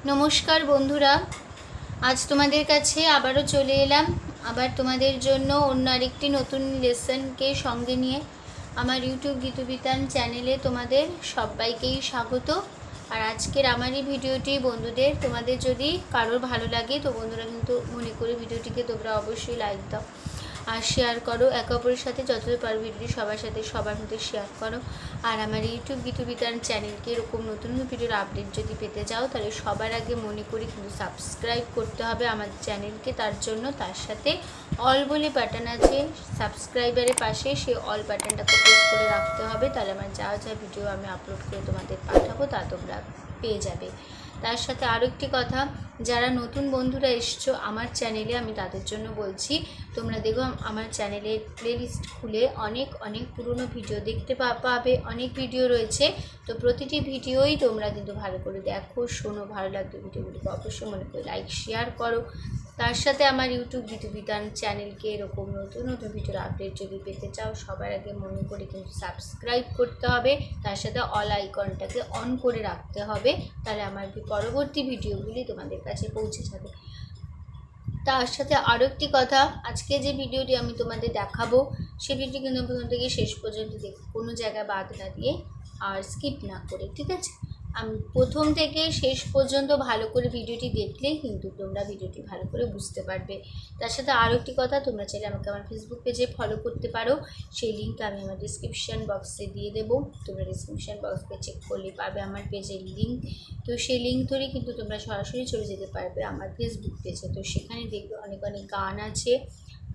নমস্কার বন্ধুরা, আজ তোমাদের কাছে আবারও চলে এলাম। আবার তোমাদের জন্য অন্য আরেকটি নতুন লেসনকে সঙ্গে নিয়ে আমার ইউটিউব গীতুবিতান চ্যানেলে তোমাদের সবাইকেই স্বাগত। আর আজকের আমার এই ভিডিওটি বন্ধুদের তোমাদের যদি কারোর ভালো লাগে তো বন্ধুরা কিন্তু মনে করে ভিডিওটিকে তোমরা অবশ্যই লাইক দাও আর শেয়ার করো। একে অপরের সাথে যতটা পারো ভিডিওটি সবার সাথে সবার মধ্যে শেয়ার করো। আর আমার ইউটিউব গীতুবিতান চ্যানেলকে এরকম নতুন ভিডিওর আপডেট যদি পেতে চাও তাহলে সবার আগে মনে করি কিন্তু সাবস্ক্রাইব করতে হবে আমার চ্যানেলকে। তার জন্য তার সাথে অল বলে বাটন আছে সাবস্ক্রাইবারের পাশে, সেই অল বাটনটাকে প্রেস করে রাখতে হবে। তাহলে আমার যা যা ভিডিও আমি আপলোড করে তোমাদের পাঠাবো তা তোমরা পেয়ে যাবে। তার সাথে আরও একটি কথা, যারা নতুন বন্ধুরা এসছো আমার চ্যানেলে আমি তাদের জন্য বলছি, তোমরা দেখো আমার চ্যানেলের প্লেলিস্ট খুলে অনেক অনেক পুরনো ভিডিও দেখতে পাবে। অনেক ভিডিও রয়েছে, তো প্রতিটি ভিডিওই তোমরা কিন্তু ভালো করে দেখো, শোনো। ভালো লাগবে ভিডিওগুলিকে অবশ্যই মনে করে লাইক শেয়ার করো। তার সাথে আমার ইউটিউব গীতুবিতান চ্যানেলকে এরকম নতুন নতুন ভিডিওর আপডেট যদি পেতে চাও সবার আগে মনে করে কিন্তু সাবস্ক্রাইব করতে হবে। তার সাথে অল আইকনটাকে অন করে রাখতে হবে, তাহলে আমার পরবর্তী ভিডিওগুলি তোমাদের কাছে পৌঁছে যাবে। তার সাথে আরও একটি কথা, আজকে যে ভিডিওটি আমি তোমাদের দেখাবো সে ভিডিওটি কিন্তু প্রথম থেকে শেষ পর্যন্ত দেখো, কোনো জায়গায় বাদ না দিয়ে আর স্কিপ না করে, ঠিক আছে? আমি প্রথম থেকে শেষ পর্যন্ত ভালো করে ভিডিওটি দেখলেই কিন্তু তোমরা ভিডিওটি ভালো করে বুঝতে পারবে। তার সাথে আরও একটি কথা, তোমরা চাইলে আমাকে আমার ফেসবুক পেজে ফলো করতে পারো, সেই লিঙ্ক আমি আমার ডিসক্রিপশান বক্সে দিয়ে দেবো। তোমরা ডিসক্রিপশান বক্সে চেক করলে পাবে আমার পেজের লিঙ্ক। তো সেই লিঙ্ক ধরেই কিন্তু তোমরা সরাসরি চলে যেতে পারবে আমার ফেসবুক পেজে। তো সেখানে দেখবে অনেক অনেক গান আছে,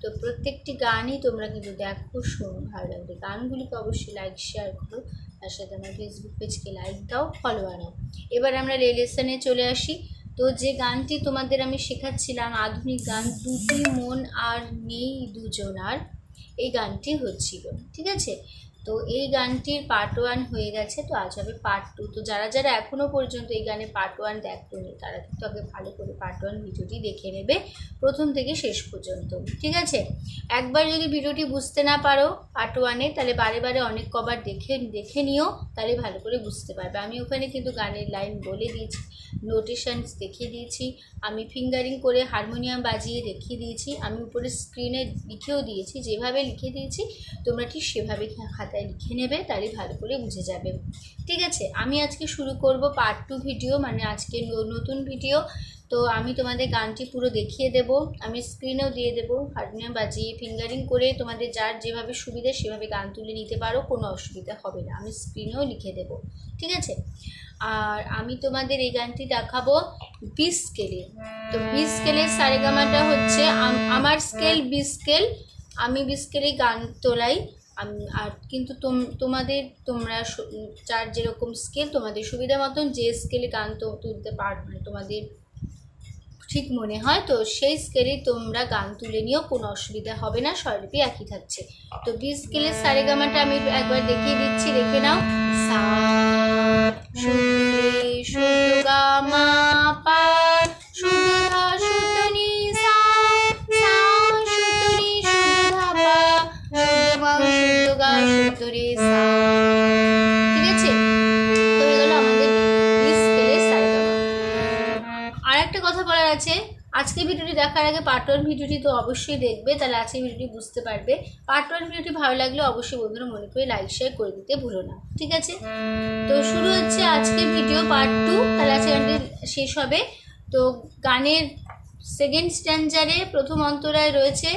তো প্রত্যেকটি গানই তোমরা কিন্তু দেখো, শোনো, ভালো লাগবে। গানগুলিকে অবশ্যই লাইক শেয়ার করো, তার সাথে আমার ফেসবুক পেজকে লাইক দাও, ফলো আনাও। এবার আমরা লেসনে চলে আসি। তো যে গানটি তোমাদের আমি শেখাচ্ছিলাম আধুনিক গান, দুটি মন আর নেই দুজনার, এই গানটি হচ্ছিল, ঠিক আছে? তো এই গানটির পার্ট 1 হয়ে গেছে, তো আজ হবে পার্ট 2। তো যারা যারা এখনও পর্যন্ত এই গানে পার্ট 1 দেখোনি তারা কিন্তু আগে ভালো করে পার্ট 1 ভিডিওটি দেখে নেবে প্রথম থেকে শেষ পর্যন্ত, ঠিক আছে? একবার যদি ভিডিওটি বুঝতে না পারো পার্ট 1-এ, তাহলে বারে বারে অনেক কবার দেখে নিও, তাহলে ভালো করে বুঝতে পারবে। আমি ওখানে কিন্তু গানের লাইন বলে দিয়েছি, নোটেশনস দেখিয়ে দিয়েছি, আমি ফিঙ্গারিং করে হারমোনিয়াম বাজিয়ে দেখিয়ে দিয়েছি, আমি উপরে স্ক্রিনে লিখেও দিয়েছি। যেভাবে লিখে দিয়েছি তোমরা ঠিক সেভাবে খাতায় লিখে নেবে, তাহলে ভালো করে বুঝে যাবে, ঠিক আছে? আমি আজকে শুরু করব পার্ট 2 ভিডিও, মানে আজকে নতুন ভিডিও। তো আমি তোমাদের গানটি পুরো দেখিয়ে দেব, আমি স্ক্রিনেও দিয়ে দেবো, হারমোনিয়াম বাজিয়ে ফিঙ্গারিং করে তোমাদের যার যেভাবে সুবিধা সেভাবে গান তুলে নিতে পারো, কোনো অসুবিধা হবে না। আমি স্ক্রিনেও লিখে দেব, ঠিক আছে? আর আমি তোমাদের এই গানটি দেখাবো 20 স্কেলে। তো 20 স্কেলের সারেগামাটা হচ্ছে আমার স্কেল 20 স্কেল, আমি 20 স্কেলে গান তোলাই। আর কিন্তু তোমরা যার যেরকম স্কেল তোমাদের সুবিধা মতন যে স্কেলে গান তুলতে মানে তোমাদের ঠিক মনে হয়, তো সেই স্কেলেই তোমরা গান তুলে নিও, কোনো অসুবিধা হবে না, স্বরলিপি একই থাকছে। তো 20 স্কেলের সারেগামাটা আমি একবার দেখিয়ে দিচ্ছি, দেখে নাও। সা শুদ্ধ রে শুদ্ধ গা মা পা শুদ্ধ ধা শুদ্ধ নি সা সা শুদ্ধ রি শুদ্ধ ধা পা শুদ্ধ মা শুদ্ধ গা শুদ্ধ রে সা, ঠিক আছে? তো এগুলো আমাদের 20 স্কেলের সারেগামা। আর একটা কথা বলার আছে, আজকে ভিডিওটি দেখার আগে পার্ট 1 ভিডিওটি তো অবশ্যই দেখবে, তাহলে আজকে ভিডিওটি বুঝতে পারবে। পার্ট 1 ভিডিওটি ভালো লাগলে অবশ্যই বন্ধুরা মনে করে লাইক শেয়ার করে দিতে ভুলো না, ঠিক আছে? তো শুরু হচ্ছে আজকের ভিডিও পার্ট 2, তাহলে আজকে গানটি শেষ হবে। তো গানের সেকেন্ড স্ট্যান্জারে প্রথম অন্তরায় রয়েছে,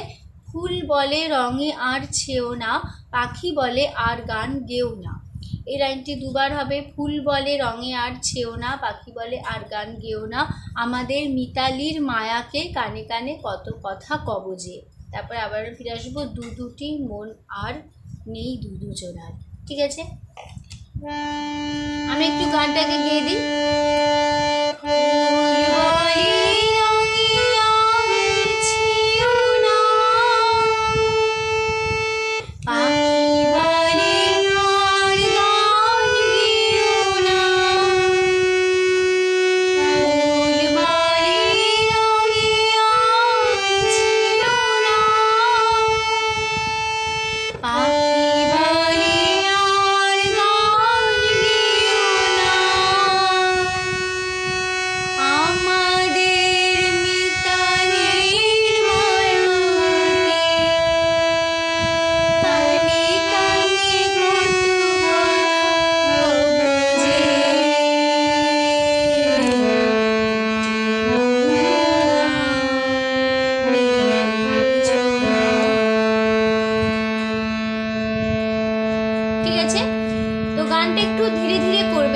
ফুল বলে রঙে আর ছেও না, পাখি বলে আর গান গেও না। এই লাইনটি দুবার হবে, ফুল বলে রঙে আর ছেও না, পাখি বলে আর গান গেও না, আমাদের মিতালির মায়াকে কানে কানে কত কথা কবজে। তারপরে আবার ফিরে আসবো, দুটি মন আর নেই দুজনার, ঠিক আছে? আমি একটু গানটাকে গেয়ে দিই।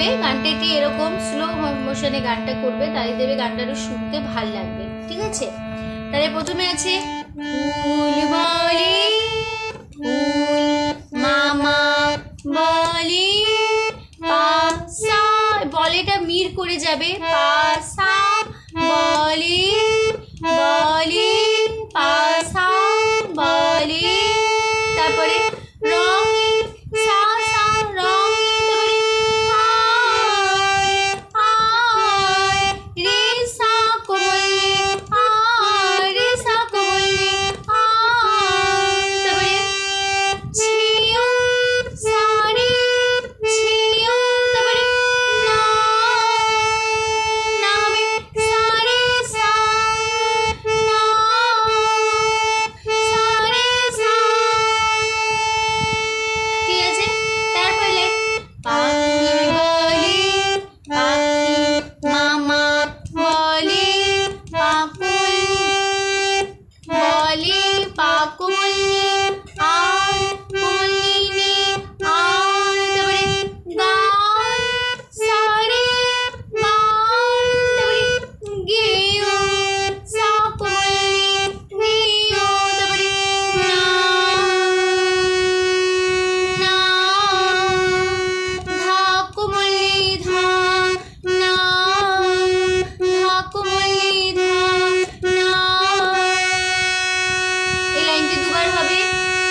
করবে, গানটা একটু এরকম স্লো মোশনে গানটা করবে, তাহলে দেবে গানটা আরো শুনতে ভাল লাগবে, ঠিক আছে? তাহলে প্রথমে আছে ফুল বলে ফুল মামা বলে পাসা, বলেটা মির করে যাবে, পাসা বলে বলে পাসা বলে, তারপরে রঙিন সা সা রঙিন, তারপরে রে সা কোমলে রে সা কোমলে, তারপরে ছিও সারে ছিও, তারপরে না না হবে সারে সা না সারে সা, ঠিক আছে? তারপরে পাখি বলে পাখি মামা বলে পাকুল বলে পাকুলি আর কুলিনি আর, তারপরে গান সারে গান, তারপরে গেও সাকুলি গেও, তারপরে না না ধাকুমলি ধা না ধাকুমলি ধা না, এই লাইনটি দুবার হবে।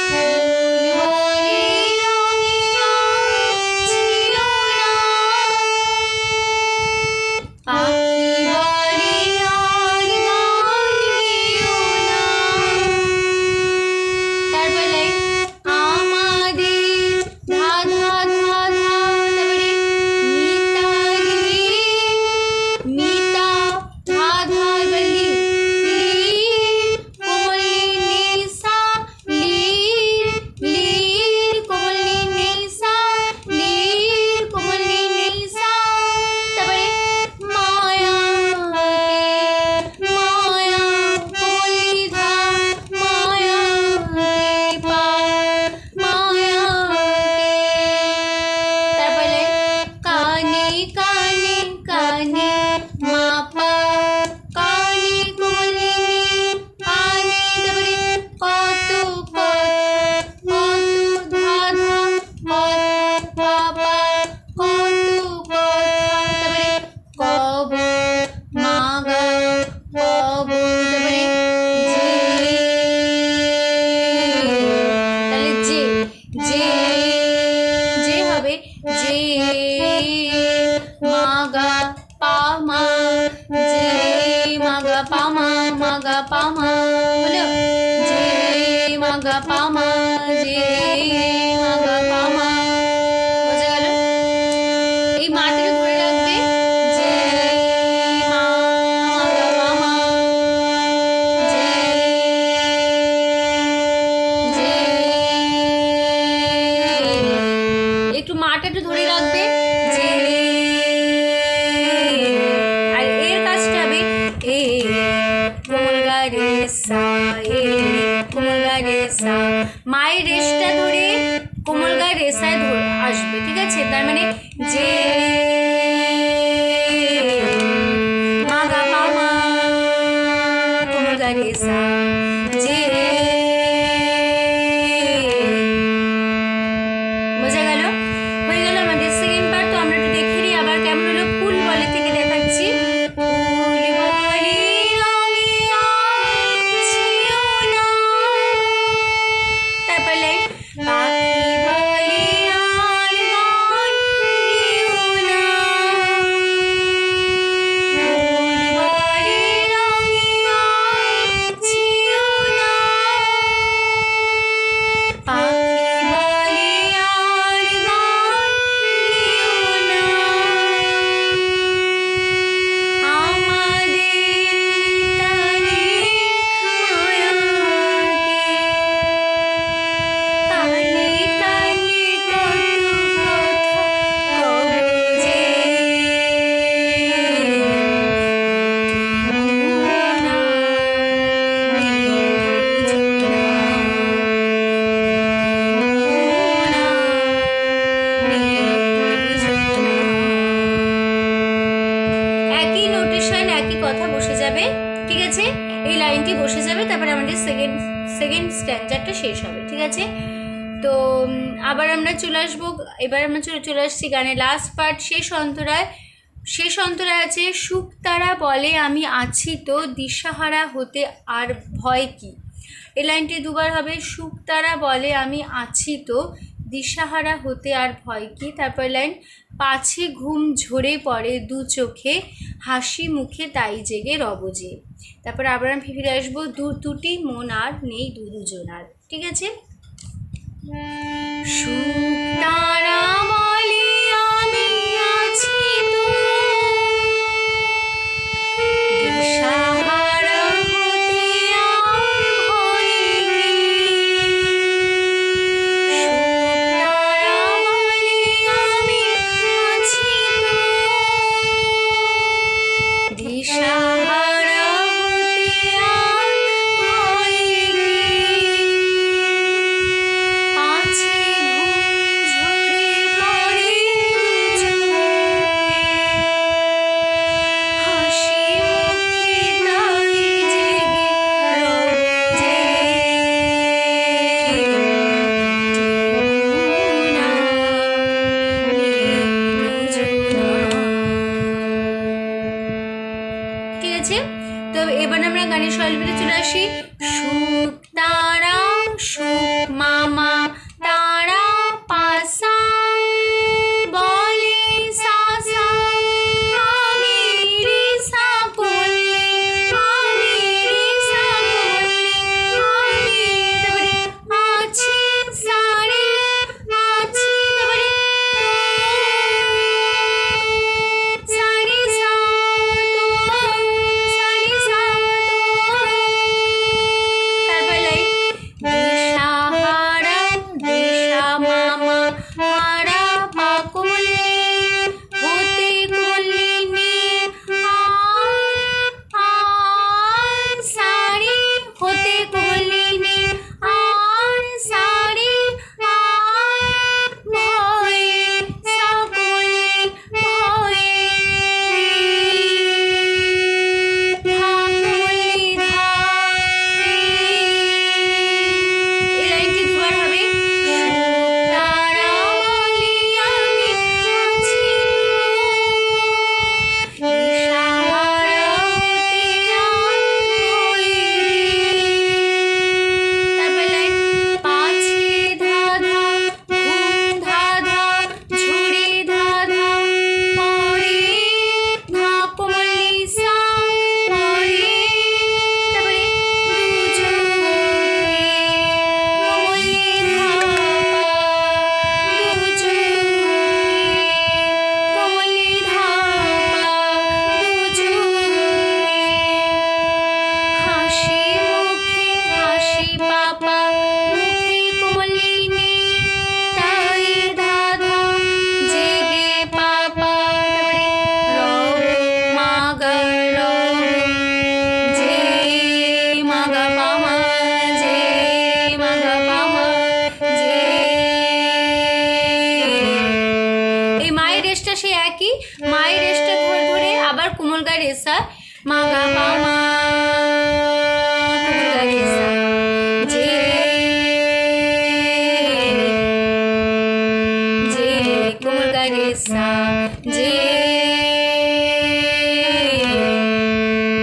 ফুল বলে রঙিয়া ছিল না, পাখি বলে আর গান গেও না, তারপরে আমাদের ধা ধা ধা ধা, তারপরে মিতালি মিতা ধা ধা, এবার লি কোমলি নিসা লির লির কোমলি নিসা লির কোমলি নিসা, তারপরে মায়া মায়া কোমলি ধা মায়া পা মায়া, তারপরে কানে কানে কানে মাপা কানে কোমলি কানে, তারপরে কত কথা কত ধা ধা কথা পাপা কত কথা, তারপরে কব মাগা কব, তারপরে যে, তাহলে যে যে যে হবে যে মাগা পামা যে মাগা পামা মাগা পামা, হলো যে মাগা পামা যে মাগা পামা, বোঝা গেল? এই মাটিটা ধরে রাখবে, যে মা মাগা পামা যে যে, একটু মাটা একটু ধরে রাখবে, যে আর এর কাজটা হবে এ কোমল গা রে সা, এ কোমল গা রে সা, মায়ের রেশটা ধরে কোমল গা রেসায় আসবে, ঠিক আছে? তার মানে যে মাগা পামা কোমল গা রেসা যে, বোঝা গেল? হয়ে গেল আমাদের সেকেন্ড পার্ট। তো আমরা একটু দেখে নিই আবার কেমন হলো। ফুল বলে থেকে দেখাচ্ছি। ফুল বলে রঙিয়া ছিল না, তারপরে পাখি বলে আর গান গেও লাইনটি বসে যাবে, তারপরে আমাদের সেকেন্ড স্ট্যান্ডারটা শেষ হবে, ঠিক আছে? তো আবার আমরা চলে আসবো, এবার আমরা চলে আসছি গানের লাস্ট পার্ট, শেষ অন্তরায়। শেষ অন্তরায় আছে, সুখ তারা বলে আমি আছি তো, দিশাহারা হতে আর ভয় কি। এই লাইনটি দুবার হবে, সুখ তারা বলে আমি আছি তো, দিশাহারা হতে আর ভয় কি। তারপর লাইন, পাছে ঘুম ঝরে পড়ে দু চোখে, হাসি মুখে তাই জেগে রবজে। তারপর আবার আমি ফিরে আসবো, দুটি মন আর নেই দুজনার, ঠিক আছে? সুখ তারা বলে আমি আছি তো, দিশাহারা হতে আর ভয় কি। সুখ তারা বলে আমি আছি তো, দিশাহারা হতে আর ভয় কি। পাছে তো এবার আমরা গানের স্বরলিপিতে চলে আসি। সুখ তারা সুখ মামা তারা পাসা বলে সাসা, আমি রে সা বললে, আমি রে সা বললে, আমি তারপরে আছি সারে আছি, তারপরে সারে সা তো সারে সা তো। তারপর লাইন, দিশাহারা দিশা মামা হারা পাকলে হতে কলিনি আর সারি হতে কলিনি আর সারি আর ভয়ে সকলে ভয়ে ধাকলি ধারে। এই লাইনটি দুবার হবে, সুখ তারা বলে আমি আছি তো, দিশাহারা হতে আর ভয় কি। তারপর লাইন, পাছে ধাঁধা ঘুম ধাঁধা ঝরে ধাঁধা পরে ধাকলি সা পরে, তারপরে দুজনে কমলে ধাপা দুজনে কমলে ধাপা দুজনে, হাসি মুখে হাসি পাপা মুখে কমলিনী তাই দাদা জেগে পাপা, তারপরে রব মাগা রব যে মাগা পামা যে মাগা পামা যে। এই মায়ের রেসটা সেই একই, মায়ের রেসটা ধরে ধরে আবার কোমল গায়ে রেসা, মাগা পামা কোমল গায়ে রেসা যে যে কোমল গায়ে রেসা যে।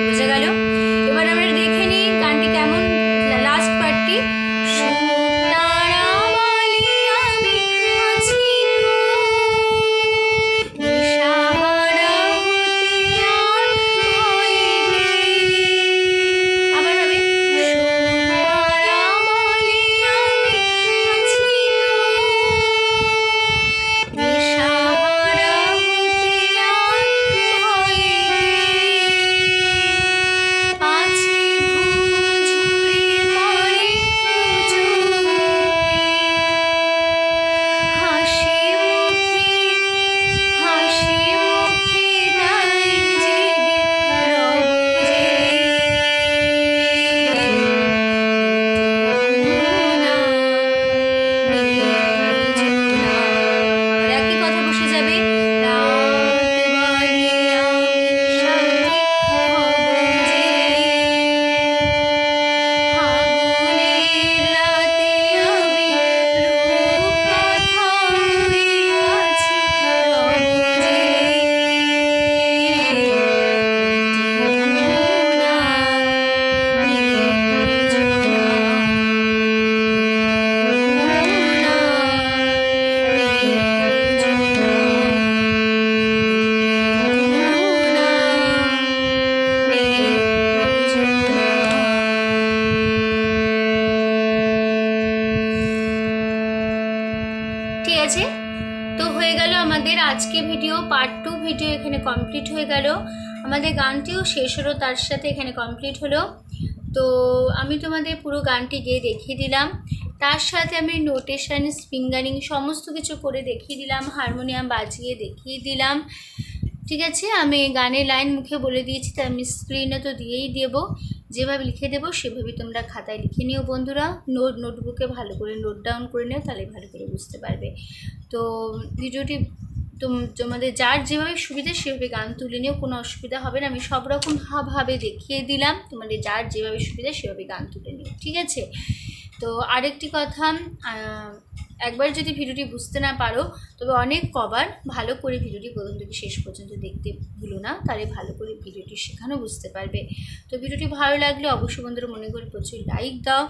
বুঝে গেল? এবার আমরা দেখে নিই গানটি কেমন, লাস্ট পার্টটি। সুখ তারা বলে আমি আছি তো, দিশাহারা হতে আর ভয় কি। আবার হবে, সুখ তারা বলে আমি আছি তো, দিশাহারা হতে আজকে ভিডিও পার্ট 2 ভিডিও এখানে কমপ্লিট হয়ে গেল। আমাদের গানটিও শেষ হলো, তার সাথে এখানে কমপ্লিট হলো। তো আমি তোমাদের পুরো গানটি গেয়ে দেখিয়ে দিলাম, তার সাথে আমি নোটেশন, ফিঙ্গারিং সমস্ত কিছু করে দেখিয়ে দিলাম, হারমোনিয়াম বাজিয়ে দেখিয়ে দিলাম। ঠিক আছে, আমি গানের লাইন মুখে বলে দিয়েছি, তাই আমি স্ক্রিনে তো দিয়েই দেবো। যেভাবে লিখে দেবো সেভাবেই তোমরা খাতায় লিখে নিও বন্ধুরা। নোটবুকে ভালো করে নোট ডাউন করে নিও, তাহলে ভালো করে বুঝতে পারবে। তো ভিডিওটি তোমাদের যার যেভাবে সুবিধা সেভাবে গান তুলে নিও, কোনো অসুবিধা হবে না। আমি সব রকম ভাবে দেখিয়ে দিলাম, তোমাদের যার যেভাবে সুবিধা সেভাবে গান তুলে নিও। ঠিক আছে, তো আরেকটি কথা, একবার যদি ভিডিওটি বুঝতে না পারো তবে অনেক কবার ভালো করে ভিডিওটি প্রথম থেকে শেষ পর্যন্ত দেখতে ভুলো না, তাহলে ভালো করে ভিডিওটি শেখানো বুঝতে পারবে। তো ভিডিওটি ভালো লাগলে অবশ্যই বন্ধুরা মনে করে প্রচুর লাইক দাও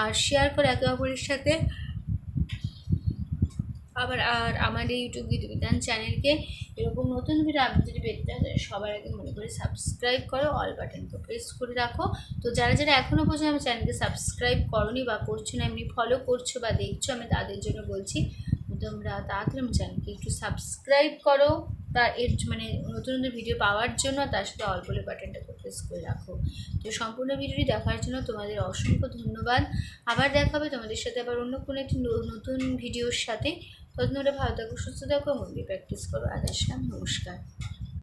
আর শেয়ার করো একে অপরের সাথে। আর আমাদের ইউটিউব গীতবিতান চ্যানেলকে এরকম নতুন ভিডিও আপনি যদি পেতে চান সবার আগে মনে করে সাবস্ক্রাইব করো, অল বাটনকে প্রেস করে রাখো। তো যারা যারা এখনও পর্যন্ত আমার চ্যানেলকে সাবস্ক্রাইব করোনি বা করছো না, এমনি ফলো করছো বা দেখছো, আমি তাদের জন্য বলছি তোমরা তাড়াতাড়ি আমার চ্যানেলকে একটু সাবস্ক্রাইব করো, তার এর মানে নতুন নতুন ভিডিও পাওয়ার জন্য, তার সাথে অল বলে বাটনটাকে প্রেস করে রাখো। তো সম্পূর্ণ ভিডিওটি দেখার জন্য তোমাদের অসংখ্য ধন্যবাদ। আবার দেখা হবে তোমাদের সাথে আবার অন্য কোনো একটি নতুন ভিডিওর সাথে। ততক্ষণ ভালো থাকো, সুস্থ থাকো, মন্দির প্র্যাকটিস করো। আজ আসলাম, নমস্কার।